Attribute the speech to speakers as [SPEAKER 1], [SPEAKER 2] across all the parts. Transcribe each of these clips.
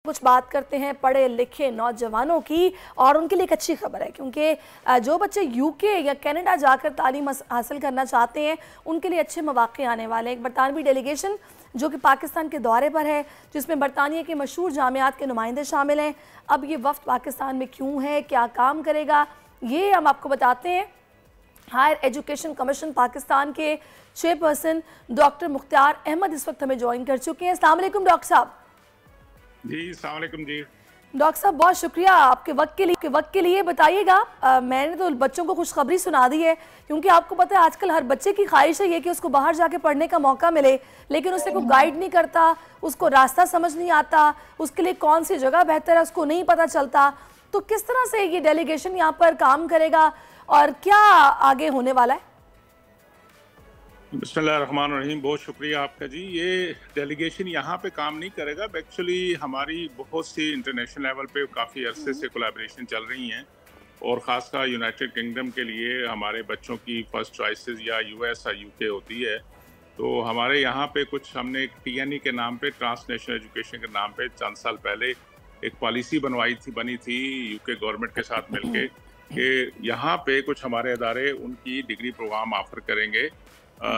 [SPEAKER 1] कुछ बात करते हैं पढ़े लिखे नौजवानों की और उनके लिए एक अच्छी खबर है क्योंकि जो बच्चे यूके या कनाडा जाकर तालीम हासिल करना चाहते हैं उनके लिए अच्छे मौके आने वाले हैं। एक बरतानवी डेलीगेशन जो कि पाकिस्तान के दौरे पर है, जिसमें बरतानिया के मशहूर जामियात के नुमाइंदे शामिल हैं। अब ये वफ्द पाकिस्तान में क्यों है, क्या काम करेगा, ये हम आपको बताते हैं। हायर एजुकेशन कमीशन पाकिस्तान के चेयरपर्सन डॉक्टर मुख्तार अहमद इस वक्त हमें ज्वाइन कर चुके हैं। अस्सलाम वालेकुम डॉक्टर साहब।
[SPEAKER 2] जी अस्सलाम वालेकुम जी।
[SPEAKER 1] डॉक्टर साहब बहुत शुक्रिया आपके वक्त के लिए। बताइएगा, मैंने तो बच्चों को खुशखबरी सुना दी है क्योंकि आपको पता है आजकल हर बच्चे की ख्वाहिश है ये कि उसको बाहर जाके पढ़ने का मौका मिले, लेकिन उसे कोई गाइड नहीं करता, उसको रास्ता समझ नहीं आता, उसके लिए कौन सी जगह बेहतर है उसको नहीं पता चलता। तो किस तरह से ये डेलीगेशन यहाँ पर काम करेगा और क्या आगे होने वाला है?
[SPEAKER 2] बिस्मिल्लाहिर्रहमानिर्रहीम, बहुत शुक्रिया आपका जी। ये डेलीगेशन यहाँ पे काम नहीं करेगा। एक्चुअली हमारी बहुत सी इंटरनेशनल लेवल पे काफ़ी अरसे से कोलैबोरेशन चल रही हैं और ख़ासकर यूनाइटेड किंगडम के लिए हमारे बच्चों की फ़र्स्ट चॉइसेस या यूएस या यूके होती है। तो हमारे यहाँ पे कुछ हमने एक TNE के नाम पे, ट्रांसनेशनल एजुकेशन के नाम पे चंद साल पहले एक पॉलिसी बनी थी यूके गवर्नमेंट के साथ मिलके कि यहाँ पे कुछ हमारे अदारे उनकी डिग्री प्रोग्राम ऑफर करेंगे।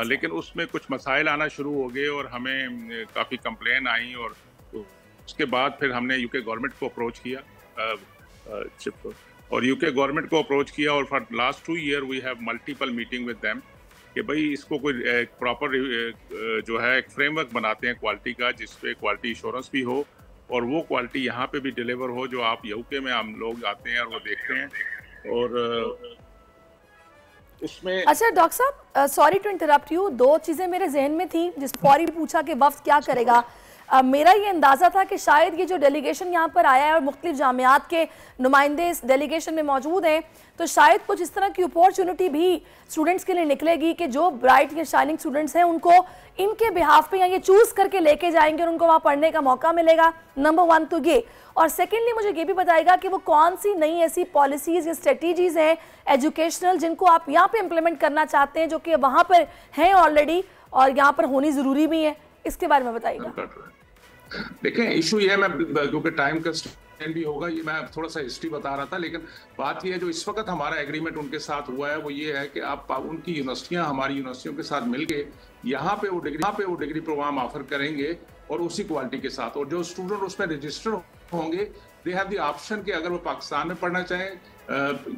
[SPEAKER 2] लेकिन उसमें कुछ मसाइल आना शुरू हो गए और हमें काफ़ी कंप्लेन आई और उसके बाद फिर हमने यूके गवर्नमेंट को अप्रोच किया और यूके गवर्नमेंट को अप्रोच किया और for last 2 year we have multiple meeting with them कि भाई इसको कोई प्रॉपर जो है एक फ्रेमवर्क बनाते हैं क्वालिटी का, जिसपे क्वालिटी इंश्योरेंस भी हो और वो क्वालिटी यहाँ पे भी डिलीवर हो जो आप यूके में हम लोग आते हैं और वो देखते हैं। और उसमें
[SPEAKER 1] अच्छा डॉक्टर साहब, सॉरी टू इंटरप्ट यू, 2 चीज़ें मेरे जहन में थी जिस फौरी पूछा कि वफ्द क्या करेगा। मेरा ये अंदाज़ा था कि शायद ये जो डेलीगेशन यहाँ पर आया है और मुख्तलिफ जामियात के नुमाइंदे इस डेलीगेशन में मौजूद हैं, तो शायद कुछ इस तरह की अपॉर्चुनिटी भी स्टूडेंट्स के लिए निकलेगी कि जो ब्राइट या शाइनिंग स्टूडेंट्स हैं उनको इनके बिहाफ पे या ये चूज़ करके लेके जाएंगे और उनको वहाँ पढ़ने का मौका मिलेगा। नंबर 1 तो ये, और सेकेंडली मुझे ये भी बताएगा कि वो कौन सी नई ऐसी पॉलिसीज़ या स्ट्रेटजीज़ हैं एजुकेशनल जिनको आप यहाँ पे इम्प्लीमेंट करना चाहते हैं जो कि वहाँ पर हैं ऑलरेडी और यहाँ पर होनी ज़रूरी भी है, इसके बारे में बताइएगा।
[SPEAKER 3] देखें, इशू ये है, मैं क्योंकि टाइम कंस्ट्रेंट भी होगा, ये मैं थोड़ा सा हिस्ट्री बता रहा था, लेकिन बात ये है जो इस वक्त हमारा एग्रीमेंट उनके साथ हुआ है वो ये है कि आप उनकी यूनिवर्सिटियां हमारी यूनिवर्सिटियों के साथ मिलके यहाँ पे वो डिग्री प्रोग्राम ऑफर करेंगे और उसी क्वालिटी के साथ, और जो स्टूडेंट उसमें रजिस्टर होंगे दे हैव द ऑप्शन कि अगर वो पाकिस्तान में पढ़ना चाहें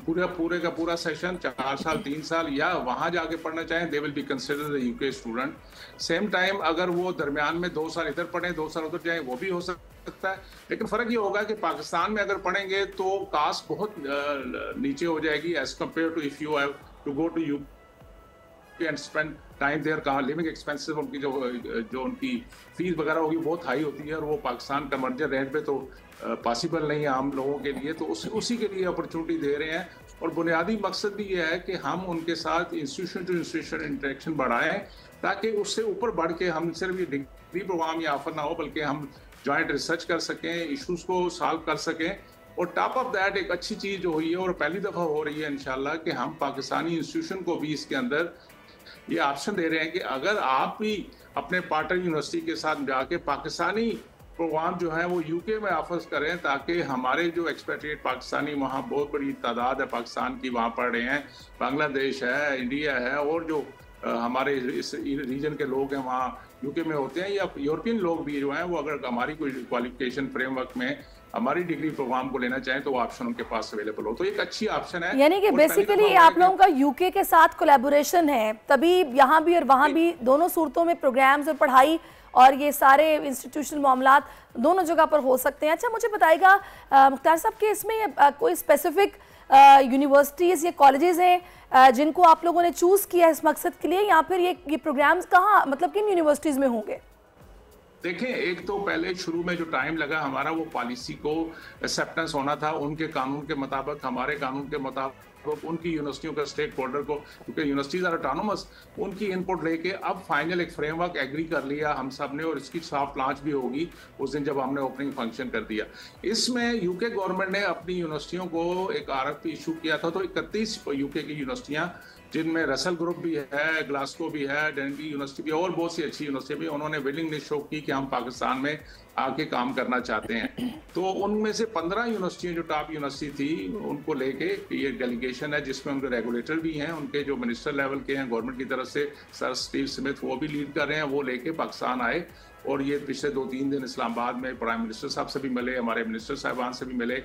[SPEAKER 3] पूरे का पूरा सेशन 4 साल 3 साल या वहां जाके पढ़ना चाहें, they will be considered UK student. Same time अगर वो दरमियान में 2 साल इधर पढ़ें 2 साल उधर जाएं वो भी हो सकता है, लेकिन फर्क ये होगा कि पाकिस्तान में अगर पढ़ेंगे तो कास्ट बहुत नीचे हो जाएगी as compare to if you have to go to UK and spend time there. कहाँ लिविंग एक्सपेंसेस उनकी जो उनकी फीस वगैरह होगी बहुत हाई होती है और वो पाकिस्तान कन्वर्जन रेट पे तो पॉसिबल नहीं है आम लोगों के लिए, तो उसी के लिए अपॉर्चुनिटी दे रहे हैं। और बुनियादी मकसद भी ये है कि हम उनके साथ इंस्टीट्यूशन टू इंस्टीट्यूशन इंटरेक्शन बढ़ाएं ताकि उससे ऊपर बढ़ के हम सिर्फ ये डिग्री प्रोग्राम या ऑफर ना हो बल्कि हम जॉइंट रिसर्च कर सकें, इशूज़ को सॉल्व कर सकें। और टॉप ऑफ दैट एक अच्छी चीज़ जो हुई है और पहली दफ़ा हो रही है इंशाल्लाह कि हम पाकिस्तानी इंस्टीट्यूशन को भी इसके अंदर ये ऑप्शन दे रहे हैं कि अगर आप भी अपने पार्टनर यूनिवर्सिटी के साथ जाके पाकिस्तानी प्रोग्राम जो है वो यूके में ऑफर करें ताकि हमारे जो एक्सपेट्रिएट पाकिस्तानी वहाँ बहुत बड़ी तादाद है पाकिस्तान की वहाँ पढ़ रहे हैं, बांग्लादेश है, इंडिया है और जो हमारे इस रीजन के लोग हैं वहाँ यूके में होते हैं या यूरोपियन लोग भी जो हैं वो अगर हमारी कोई क्वालिफिकेशन फ्रेमवर्क में हमारी डिग्री प्रोग्राम को लेना चाहें तो वो ऑप्शन उनके पास अवेलेबल हो, तो एक अच्छी ऑप्शन है।
[SPEAKER 1] यानी कि बेसिकली आप लोगों का यूके के साथ कोलैबोरेशन है, तभी यहाँ भी और वहाँ भी दोनों सूरतों में प्रोग्राम्स और पढ़ाई और ये सारे इंस्टीट्यूशनल मामलात दोनों जगह पर हो सकते हैं। अच्छा मुझे बताइएगा मुख्तार साहब कि इसमें कोई स्पेसिफिक यूनिवर्सिटीज़ या कॉलेजेस हैं जिनको आप लोगों ने चूज़ किया इस मकसद के लिए, या फिर ये प्रोग्राम्स कहाँ, मतलब किन यूनिवर्सिटीज़ में होंगे?
[SPEAKER 3] देखें, एक तो पहले शुरू में जो टाइम लगा हमारा वो पॉलिसी को एक्सेप्टेंस होना था उनके कानून के मुताबिक, हमारे कानून के मुताबिक उनकी यूनिवर्सिटियों का स्टेक होल्डर को, क्योंकि यूनिवर्सिटीज आर ऑटोनोमस, उनकी इनपुट लेके अब फाइनल एक फ्रेमवर्क एग्री कर लिया हम सब ने और इसकी सॉफ्ट लॉन्च भी होगी उस दिन जब हमने ओपनिंग फंक्शन कर दिया। इसमें यूके गवर्नमेंट ने अपनी यूनिवर्सिटियों को एक RFP इशू किया था, तो 31 यूके की यूनिवर्सिटियां जिनमें रसल ग्रुप भी है, ग्लासगो भी है, डंडी यूनिवर्सिटी भी और बहुत सी अच्छी यूनिवर्सिटी भी, उन्होंने विलिंगनेस शो की कि हम पाकिस्तान में आके काम करना चाहते हैं। तो उनमें से 15 यूनिवर्सिटियां जो टॉप यूनिवर्सिटी थी उनको लेके ये डेलीगेशन है, जिसमें उनके रेगुलेटर भी हैं, उनके जो मिनिस्टर लेवल के हैं गवर्नमेंट की तरफ से, सर स्टीव स्मिथ वो भी लीड कर रहे हैं, वो लेके पाकिस्तान आए। और ये पिछले 2-3 दिन इस्लामाबाद में प्राइम मिनिस्टर साहब से भी मिले, हमारे मिनिस्टर साहबान से भी मिले,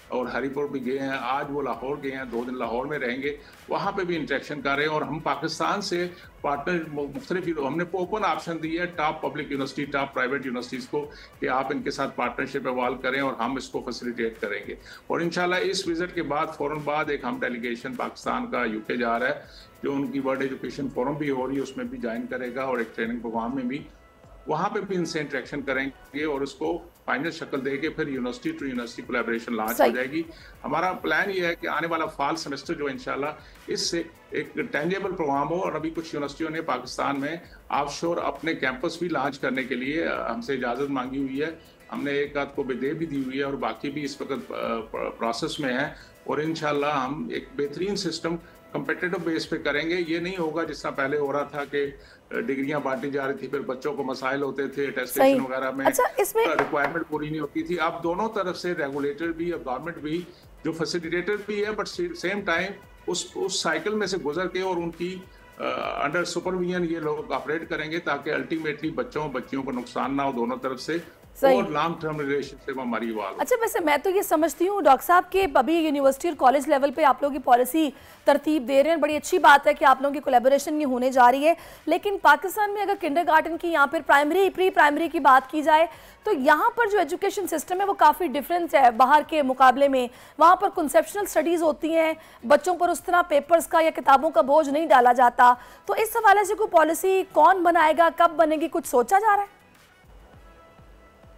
[SPEAKER 3] और हरिपुर भी गए हैं, आज वो लाहौर गए हैं, 2 दिन लाहौर में रहेंगे, वहाँ पे भी इंटरेक्शन कर रहे हैं। और हम पाकिस्तान से पार्टनर मुख्तलिफ, हमने ओपन ऑप्शन दिया है top public university, top private universities को कि आप इनके साथ पार्टनरशिप इवॉल्व करें और हम इसको फैसिलिटेट करेंगे। और इंशाल्लाह इस विजिट के बाद फ़ौरन बाद एक हम डेलीगेशन पाकिस्तान का यूके जा रहा है, जो उनकी वर्ल्ड एजुकेशन फोरम भी हो रही है उसमें भी ज्वाइन करेगा, और एक ट्रेनिंग प्रोग्राम में भी वहाँ पे भी इनसे इंटरेक्शन करेंगे और उसको फाइनल शक्ल देके फिर university to university collaboration launch हो जाएगी। हमारा प्लान ये है कि आने वाला फॉल सेमेस्टर जो इंशाल्लाह इससे एक टेंजेबल प्रोग्राम हो। और अभी कुछ यूनिवर्सिटियों ने पाकिस्तान में ऑफशोर अपने कैंपस भी लॉन्च करने के लिए हमसे इजाज़त मांगी हुई है। हमने एक आध को दे भी दी हुई है और बाकी भी इस वक्त प्रोसेस में है। और इंशाल्लाह हम एक बेहतरीन सिस्टम कम्पिटिटिव बेस पे करेंगे। ये नहीं होगा जिस तरह पहले हो रहा था कि डिग्रियां बांटी जा रही थी, फिर बच्चों को मसाइल होते थे टेस्टेशन वगैरह में,
[SPEAKER 1] अच्छा, इसमें
[SPEAKER 3] रिक्वायरमेंट पूरी नहीं होती थी। अब दोनों तरफ से रेगुलेटर भी और गवर्नमेंट भी जो फैसिलिटेटर भी है, बट सेम टाइम उस साइकिल में से गुजर के और उनकी अंडर सुपरविजन ये लोग ऑपरेट करेंगे ताकि अल्टीमेटली बच्चियों को नुकसान ना हो दोनों तरफ से, और लॉन्ग टर्म रिलेशनशिप हमारी वाल।
[SPEAKER 1] अच्छा, वैसे मैं तो ये समझती हूँ डॉक्टर साहब के अभी यूनिवर्सिटी और कॉलेज लेवल पे आप लोगों की पॉलिसी तरतीब दे रहे हैं, बड़ी अच्छी बात है कि आप लोगों की कोलैबोरेशन ये होने जा रही है। लेकिन पाकिस्तान में अगर किंडरगार्टन की, यहाँ पर प्राइमरी प्री प्राइमरी की बात की जाए तो यहाँ पर जो एजुकेशन सिस्टम है वो काफ़ी डिफरेंस है बाहर के मुकाबले में। वहाँ पर कंसेप्शनल स्टडीज़ होती हैं, बच्चों पर उस तरह पेपर्स का या किताबों का बोझ नहीं डाला जाता। तो इस हवाले से कोई पॉलिसी कौन बनाएगा, कब बनेगी, कुछ सोचा जा रहा है?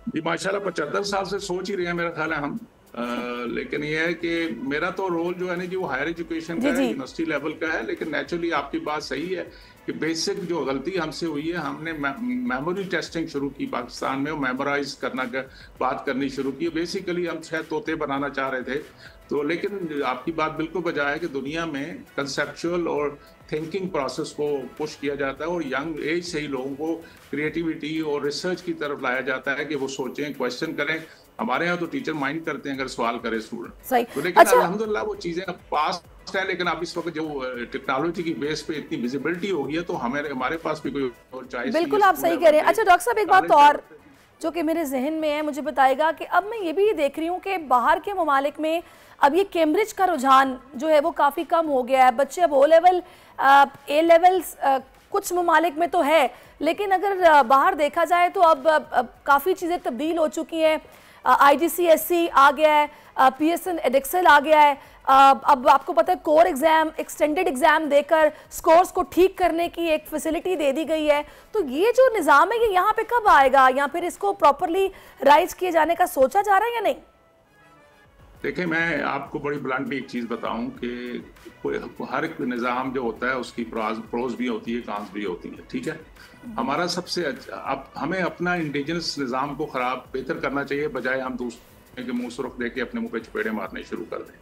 [SPEAKER 3] जी माशाल्लाह 75 साल से सोच ही रहे हैं मेरा ख्याल है हम। लेकिन ये है कि मेरा तो रोल जो है ना जी वो हायर एजुकेशन का है, यूनिवर्सिटी लेवल का है। लेकिन नेचुरली आपकी बात सही है कि बेसिक जो गलती हमसे हुई है, हमने मेमोरी टेस्टिंग शुरू की पाकिस्तान में, मेमोराइज करना का बात करनी शुरू की। बेसिकली हम 6 तोते बनाना चाह रहे थे तो, लेकिन आपकी बात बिल्कुल बजाय है कि दुनिया में कंसेप्चुअल और थिंकिंग प्रोसेस को पुश किया जाता है और यंग एज से ही लोगों को क्रिएटिविटी और रिसर्च की तरफ लाया जाता है कि वो सोचें, क्वेश्चन करें। हमारे यहाँ तो टीचर माइंड करते हैं अगर सवाल करे स्टूडेंट तो, लेकिन अल्हम्दुलिल्लाह वो चीजें अब पास है। लेकिन अब इस वक्त जो टेक्नोलॉजी की बेस पे इतनी विजिबिलिटी हो गई है तो हमारे पास भी कोई और चॉइस।
[SPEAKER 1] बिल्कुल आप सही कह रहे हैं। अच्छा डॉक्टर साहब, एक बात और जो कि मेरे जहन में है, मुझे बताएगा कि अब मैं ये भी देख रही हूँ कि बाहर के ममालिक में अब ये कैम्ब्रिज का रुझान जो है वो काफ़ी कम हो गया है। बच्चे अब ए लेवल्स कुछ ममालिक में तो है, लेकिन अगर बाहर देखा जाए तो अब काफ़ी चीज़ें तब्दील हो चुकी हैं। IGCSE आ गया है, PSN एडेक्सल आ गया है। अब आपको पता है कोर एग्जाम, एक्सटेंडेड एग्जाम देकर स्कोर्स को ठीक करने की एक फैसिलिटी दे दी गई है। तो ये जो निज़ाम है ये यहाँ पे कब आएगा, या फिर इसको प्रॉपरली राइज किए जाने का सोचा जा रहा है या नहीं?
[SPEAKER 3] देखिए, मैं आपको बड़ी ब्लंटली एक चीज़ बताऊं कि हर एक निज़ाम जो होता है उसकी प्रोज भी होती है, कॉन्स भी होती है, ठीक है। हमारा सबसे अच्छा, अब हमें अपना इंडिजिनस निज़ाम को बेहतर करना चाहिए, बजाय हम दूसरे के मुंह सुरख देके अपने मुंह पे चपेड़े मारने शुरू कर दें।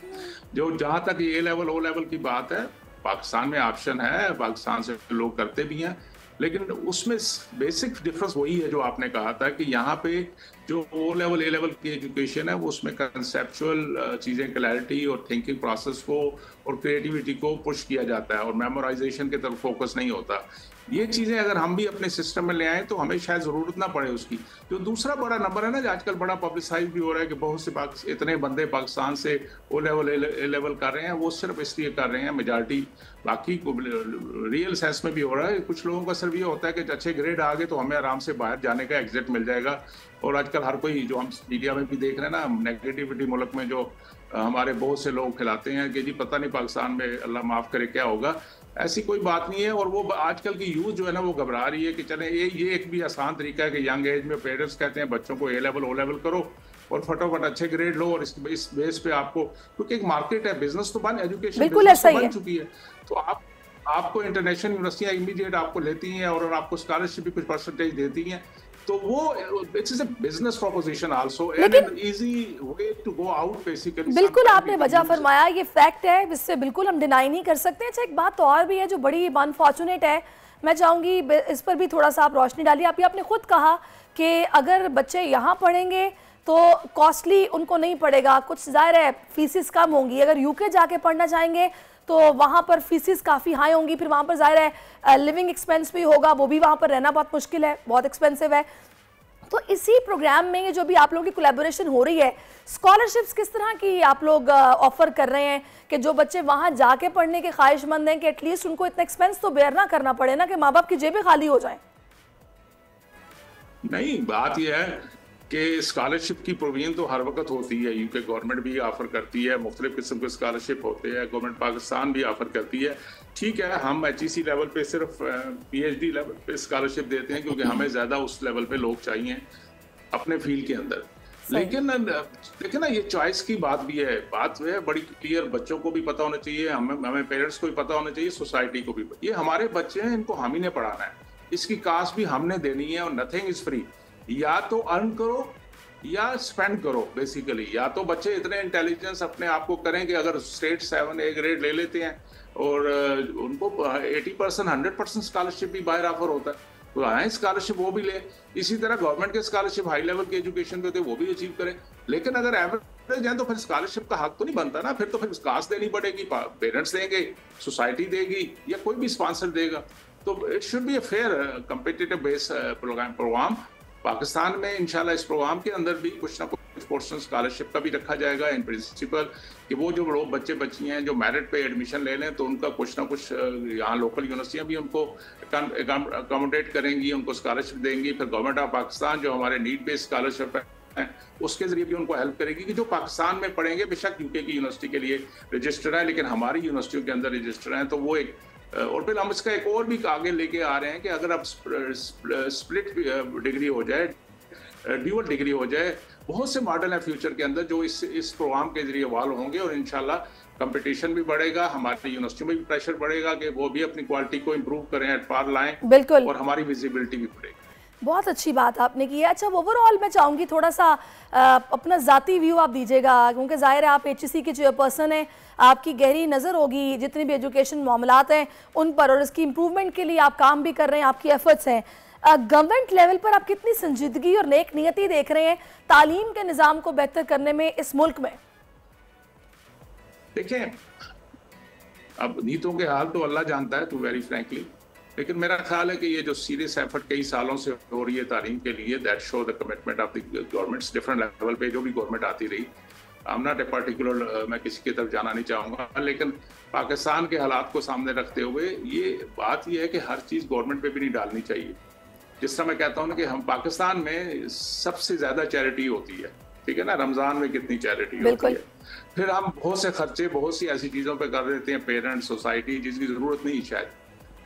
[SPEAKER 3] जो जहाँ तक ए लेवल ओ लेवल की बात है, पाकिस्तान में ऑप्शन है, पाकिस्तान से लोग करते भी हैं, लेकिन उसमें बेसिक डिफरेंस वही है जो आपने कहा था कि यहाँ पे जो ओ लेवल ए लेवल की एजुकेशन है वो उसमें कंसेप्चुअल चीज़ें, क्लैरिटी और थिंकिंग प्रोसेस को और क्रिएटिविटी को पुश किया जाता है और मेमोराइजेशन की तरफ फोकस नहीं होता। ये चीज़ें अगर हम भी अपने सिस्टम में ले आए तो हमें शायद ज़रूरत ना पड़े उसकी। जो दूसरा बड़ा नंबर है ना, जो आजकल बड़ा पब्लिसाइज भी हो रहा है कि बहुत से इतने बंदे पाकिस्तान से ओ लेवल ए लेवल कर रहे हैं, वो सिर्फ इसलिए कर रहे हैं, मेजॉरिटी, बाकी रियल सेंस में भी हो रहा है। कुछ लोगों का सिर्फ ये होता है कि अच्छे ग्रेड आ गए तो हमें आराम से बाहर जाने का एग्जिट मिल जाएगा। और आजकल हर कोई, जो हम मीडिया में भी देख रहे हैं ना, नेगेटिविटी मुल्क में जो हमारे बहुत से लोग खिलाते हैं कि जी पता नहीं पाकिस्तान में अल्लाह माफ़ करे क्या होगा, ऐसी कोई बात नहीं है। और वो आजकल की यूथ जो है ना वो घबरा रही है कि चले ये एक भी आसान तरीका है कि यंग एज में पेरेंट्स कहते हैं बच्चों को ए लेवल ओ लेवल करो और फटाफट अच्छे ग्रेड लो और इस बेस पे आपको, क्योंकि एक मार्केट है, बिजनेस तो बन, एजुकेशन
[SPEAKER 1] बिल्कुल ऐसा ही
[SPEAKER 3] बन चुकी है। तो आपको इंटरनेशनल यूनिवर्सिटियाँ इमीडिएट आपको लेती हैं और आपको स्कॉलरशिप भी कुछ परसेंटेज देती हैं, तो वो it's a business proposition also and an easy way to go out basically.
[SPEAKER 1] बिल्कुल आपने वजह फरमाया, ये फैक्ट है, इससे बिल्कुल हम डिनाई नहीं कर सकते। अच्छा, एक बात तो और भी है जो बड़ी अनफॉर्चुनेट है, मैं चाहूँगी इस पर भी थोड़ा सा आप रोशनी डालिए। अभी आपने खुद कहा कि अगर बच्चे यहाँ पढ़ेंगे तो कॉस्टली उनको नहीं पड़ेगा, कुछ ज़ाहिर है फीसिस कम होंगी। अगर यूके जाके पढ़ना चाहेंगे तो वहाँ पर फीसिस काफ़ी हाई होंगी, फिर वहाँ पर ज़ाहिर है लिविंग एक्सपेंस भी होगा, वो भी वहाँ पर रहना बहुत मुश्किल है, बहुत एक्सपेंसिव है। तो इसी प्रोग्राम में ये जो भी आप लोगों की कोलैबोरेशन हो रही है, स्कॉलरशिप्स किस तरह की आप लोग ऑफर कर रहे हैं कि जो बच्चे वहाँ जाके पढ़ने के ख्वाहिशमंद हैं कि एटलीस्ट उनको इतना एक्सपेंस तो बेयर ना करना पड़े ना कि माँ बाप की जेबें खाली हो जाएं?
[SPEAKER 3] नहीं, बात यह है कि स्कॉलरशिप की प्रोविजन तो हर वक्त होती है। यूके गवर्नमेंट भी ऑफर करती है, मुख्तलिफ किस्म के स्कॉलरशिप होते हैं, गवर्नमेंट पाकिस्तान भी ऑफर करती है। ठीक है, हम HEC लेवल पे सिर्फ PhD लेवल पे स्कॉलरशिप देते हैं क्योंकि हमें ज़्यादा उस लेवल पे लोग चाहिए अपने फील्ड के अंदर। लेकिन देखिए ना, ये चॉइस की बात भी है, बात है बड़ी क्लियर। बच्चों को भी पता होना चाहिए, हमें पेरेंट्स को भी पता होना चाहिए, सोसाइटी को भी। ये हमारे बच्चे हैं, इनको हम ही ने पढ़ाना है, इसकी कास्ट भी हमने देनी है और नथिंग इज फ्री। या तो अर्न करो या स्पेंड करो बेसिकली। या तो बच्चे इतने इंटेलिजेंस अपने आप को करें कि अगर स्टेट 7A ग्रेड ले लेते हैं और उनको 80% 100% स्कॉलरशिप भी बाहर ऑफर होता है, तो आए स्कॉलरशिप वो भी ले। इसी तरह गवर्नमेंट के स्कॉलरशिप हाई लेवल की एजुकेशन पे होते वो भी अचीव करें। लेकिन अगर एवरेज जाए तो फिर स्कॉलरशिप का हक तो नहीं बनता ना, फिर तो फिर कास्ट देनी पड़ेगी, पेरेंट्स देंगे, सोसाइटी देगी या कोई भी स्पॉन्सर देगा। तो it should be a fair competitive base programme. Pakistan में इंशाल्लाह इस प्रोग्राम के अंदर भी कुछ ना कुछ पोर्शन स्कॉलरशिप का भी रखा जाएगा इन प्रिंसिपल, कि वो जो लोग बच्चे बच्चियाँ हैं जो मेरिट पे एडमिशन ले लें तो उनका कुछ ना कुछ यहाँ लोकल यूनिवर्सिटियाँ भी उनको अकोमोडेट करेंगी, उनको स्कॉलरशिप देंगी। फिर गवर्नमेंट ऑफ पाकिस्तान जो हमारे नीड बेस्ड स्कॉलरशिप है उसके जरिए भी उनको हेल्प करेगी कि जो पाकिस्तान में पढ़ेंगे, बेशक यूके की यूनिवर्सिटी के लिए रजिस्टर्ड है लेकिन हमारी यूनिवर्सिटियों के अंदर रजिस्टर्ड हैं, तो वो एक। और फिर हम इसका एक और भी आगे लेके आ रहे हैं कि अगर अब स्प्लिट डिग्री हो जाए, ड्यूअल डिग्री हो जाए, बहुत से मॉडल हैं फ्यूचर के अंदर जो इस प्रोग्राम के जरिए इवॉल्व होंगे और इंशाल्लाह कंपटीशन भी बढ़ेगा, हमारी यूनिवर्सिटियों में भी प्रेशर बढ़ेगा कि वो भी अपनी क्वालिटी को इम्प्रूव करें, एट पार लाएं,
[SPEAKER 1] बिल्कुल,
[SPEAKER 3] और हमारी विजिबिलिटी भी बढ़ेगी।
[SPEAKER 1] बहुत अच्छी बात आपने की है। अच्छा, ओवरऑल मैं चाहूँगी थोड़ा सा अपना ज़ाती व्यू आप दीजिएगा, क्योंकि ज़ाहिर है आप HEC के चेयरपर्सन हैं, आपकी गहरी नज़र होगी जितनी भी एजुकेशन मामलात हैं उन पर, और इसकी इम्प्रूवमेंट के लिए आप काम भी कर रहे हैं, आपकी एफर्ट्स हैं। गवर्नमेंट लेवल पर आप कितनी संजीदगी और नेक नियति देख रहे हैं तालीम के निज़ाम को बेहतर करने में इस मुल्क में?
[SPEAKER 3] देखें, अब नीतों के हाल तो अल्लाह जानता है, तो वेरी फ्रैंकली, लेकिन मेरा ख्याल है कि ये जो सीरियस एफर्ट कई सालों से हो रही है तालीम के लिए, that show the commitment of the governments different level पे, जो भी गवर्नमेंट आती रही। I am not a particular, मैं किसी की तरफ जाना नहीं चाहूँगा, लेकिन पाकिस्तान के हालात को सामने रखते हुए ये बात ये है कि हर चीज़ गवर्नमेंट पे भी नहीं डालनी चाहिए। जिस तरह मैं कहता हूँ कि हम पाकिस्तान में सबसे ज़्यादा चैरिटी होती है, ठीक है ना, रमज़ान में कितनी चैरिटी होती है, फिर हम बहुत से खर्चे बहुत सी ऐसी चीज़ों पे कर देते हैं, पेरेंट्स, सोसाइटी, जिसकी ज़रूरत नहीं शायद।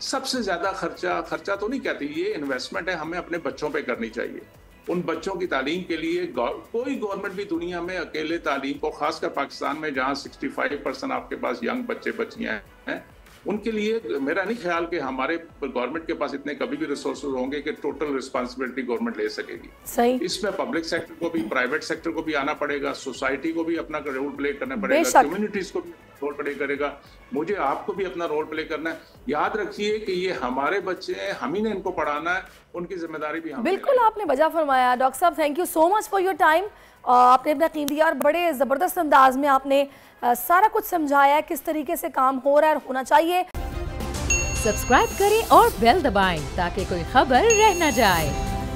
[SPEAKER 3] सबसे ज़्यादा खर्चा तो नहीं कहती, ये इन्वेस्टमेंट है, हमें अपने बच्चों पे करनी चाहिए। उन बच्चों की तालीम के लिए कोई गवर्नमेंट भी दुनिया में अकेले तालीम को, खासकर पाकिस्तान में जहाँ 65% आपके पास यंग बच्चे बच्चियाँ हैं, उनके लिए मेरा नहीं ख्याल कि हमारे गवर्नमेंट के पास इतने कभी भी रिसोर्सेज होंगे कि टोटल रिस्पांसिबिलिटी गवर्नमेंट ले सकेगी।
[SPEAKER 1] सही।
[SPEAKER 3] इसमें पब्लिक सेक्टर को भी, प्राइवेट सेक्टर को भी आना पड़ेगा, सोसाइटी को भी अपना रोल प्ले करना पड़ेगा, कम्युनिटीज को भी रोल प्ले करेगा, मुझे आपको भी अपना रोल प्ले करना है। याद रखिए कि ये हमारे बच्चे हैं, हम ही ने इनको पढ़ाना है, उनकी जिम्मेदारी भी हम।
[SPEAKER 1] बिल्कुल, आपने वजह फरमाया। डॉक्टर साहब, thank you so much for your time. आपने अपना कीमती और बड़े ज़बरदस्त अंदाज में आपने सारा कुछ समझाया है किस तरीके से काम हो रहा है और होना चाहिए।
[SPEAKER 4] सब्सक्राइब करें और बेल दबाएं ताकि कोई खबर रह न जाए।